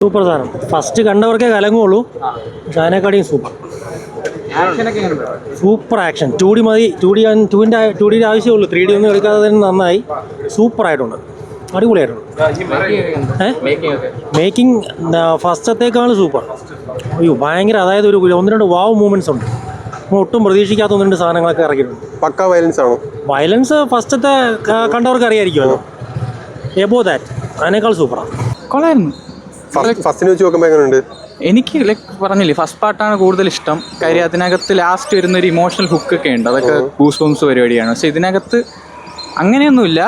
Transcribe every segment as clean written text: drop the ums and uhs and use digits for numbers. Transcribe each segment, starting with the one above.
Super സാധനം. First കണ്ടവർക്കേ കലങ്ങുള്ളൂ. പക്ഷെ അതിനെക്കാട്ടിയും super action. 2D മതി. 2D ആവശ്യമുള്ളൂ. 3D ഒന്നും എടുക്കാതെ തന്നെ നന്നായി. സൂപ്പറായിട്ടുണ്ട്. അടിപൊളിയായിട്ടുണ്ട്. മേക്കിംഗ് ഫസ്റ്റത്തേക്കാൾ സൂപ്പർ. അയ്യോ ഭയങ്കര. അതായത് ഒരു 1-2 വാവ് മൂവ്മെൻറ്റ്സ് ഉണ്ട്. ഒട്ടും പ്രതീക്ഷിക്കാത്ത 1-2 സാധനങ്ങളൊക്കെ ഇറക്കിയിട്ടുണ്ട്. പക്ക വയലൻസ് ആണോ? വയലൻസ് ഫസ്റ്റത്തെ കണ്ടവർക്ക് അറിയാമായിരിക്കുമല്ലോ. എബോ ദാറ്റ് അതിനേക്കാൾ സൂപ്പറാണ്. കൊള്ളായിരുന്നു. ഫസ്റ്റിന് വെച്ച് നോക്കുമ്പോൾ എങ്ങനെയുണ്ട്? എനിക്ക് പറഞ്ഞില്ലേ, ഫസ്റ്റ് പാർട്ടാണ് കൂടുതൽ ഇഷ്ടം. കാര്യം അതിനകത്ത് ലാസ്റ്റ് വരുന്നൊരു ഇമോഷണൽ ഹുക്കൊക്കെ ഉണ്ട്. അതൊക്കെ ഗൂസ് ബംസ് പരിപാടിയാണ്. പക്ഷെ ഇതിനകത്ത് അങ്ങനെയൊന്നുമില്ല.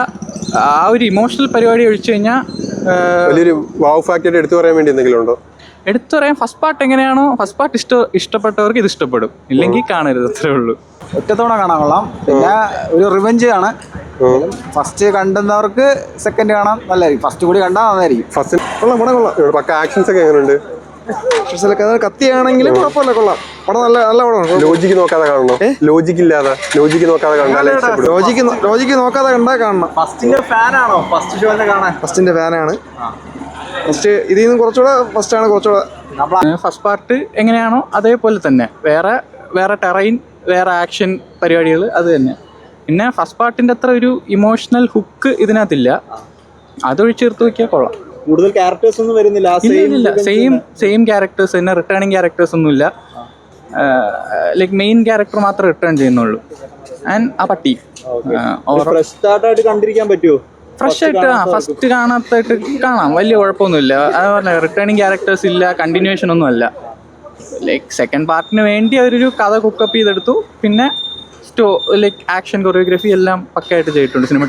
ആ ഒരു ഇമോഷണൽ പരിപാടി ഒഴിച്ചു കഴിഞ്ഞാൽ വലിയൊരു വാവ് ഫാക്ടർ എടുത്തു പറയാൻ വേണ്ടി എന്തെങ്കിലും ഉണ്ടോ? എടുത്തു പറയാൻ ഫസ്റ്റ് പാർട്ട് എങ്ങനെയാണോ, ഫസ്റ്റ് പാർട്ട് ഇഷ്ടപ്പെട്ടവർക്ക് ഇത് ഇഷ്ടപ്പെടും. ഇല്ലെങ്കിൽ കാണരുത്, അത്രേ ഉള്ളൂ. ഒറ്റത്തവണ കാണാൻ കൊള്ളാം. പിന്നെ ഒരു റിവെഞ്ച് ആണ്. ഫസ്റ്റ് കണ്ടുന്നവർക്ക് സെക്കൻഡ് കാണാൻ നല്ലതായിരിക്കും. ഫസ്റ്റ് കൂടി കണ്ടാൽ നന്നായിരിക്കും. ഫസ്റ്റ് കൊള്ളാം, പടം കൊള്ളാം. പക്ക ആക്ഷൻസ് ഒക്കെ എങ്ങനെയുണ്ട്? കത്തിയാണെങ്കിലും കുഴപ്പമില്ല, കൊള്ളാം. പടം നല്ല പടമാണ്. ലോജിക്ക് നോക്കാതെ കാണണോ? ലോജിക്ക് നോക്കാതെ കണ്ടാലേ ലോജിക്ക് നോക്കാതെ കണ്ടാൽ കാണണം. ഫസ്റ്റിന്റെ ഫാനാണോ? ഫസ്റ്റ് ഷോനെ കാണാൻ ഫസ്റ്റിന്റെ ഫാനാണ്. ഫസ്റ്റ് ഇതിൽ നിന്ന് കുറച്ചുകൂടെ ഫസ്റ്റാണ് കുറച്ചുകൂടെ. ഫസ്റ്റ് പാർട്ട് എങ്ങനെയാണോ അതേപോലെ തന്നെ. വേറെ ടെറൈൻ, വേറെ ആക്ഷൻ പരിപാടികൾ അത് തന്നെ. പിന്നെ ഫസ്റ്റ് പാർട്ടിൻ്റെ അത്ര ഒരു ഇമോഷണൽ ഹുക്ക് ഇതിനകത്തില്ല. അതൊഴിച്ച് ചേർത്ത് നോക്കിയാൽ കൊള്ളാം. കൂടുതൽ ക്യാരക്ടേഴ്സ് ഒന്നും വരുന്നില്ല. ഇല്ല, സെയിം ക്യാരക്ടേഴ്സ് തന്നെ. റിട്ടേണിങ് ക്യാരക്ടേഴ്സ് ഒന്നുമില്ല. ലൈക്ക് മെയിൻ ക്യാരക്ടർ മാത്രമേ റിട്ടേൺ ചെയ്യുന്നുള്ളൂ. ആൻഡ് ആ പട്ടി ഫ്രഷ് സ്റ്റാർട്ടായിട്ട് കണ്ടിരിക്കാൻ പറ്റുമോ? ഫ്രഷ് ആയിട്ട് ഫസ്റ്റ് കാണാത്തായിട്ട് കാണാം. വലിയ കുഴപ്പമൊന്നുമില്ല. അത് പറഞ്ഞ റിട്ടേണിങ് ക്യാരക്ടേഴ്സ് ഇല്ല, കണ്ടിന്യൂവേഷൻ ഒന്നും അല്ല. ലൈക്ക് സെക്കൻഡ് പാർട്ടിന് വേണ്ടി അവരൊരു കഥ കുക്കപ്പ് ചെയ്തെടുത്തു. പിന്നെ ലൈക്ക് ആക്ഷൻ കൊറിയോഗ്രാഫി എല്ലാം പക്കയായിട്ട് ചെയ്തിട്ടുണ്ട്. സിനിമ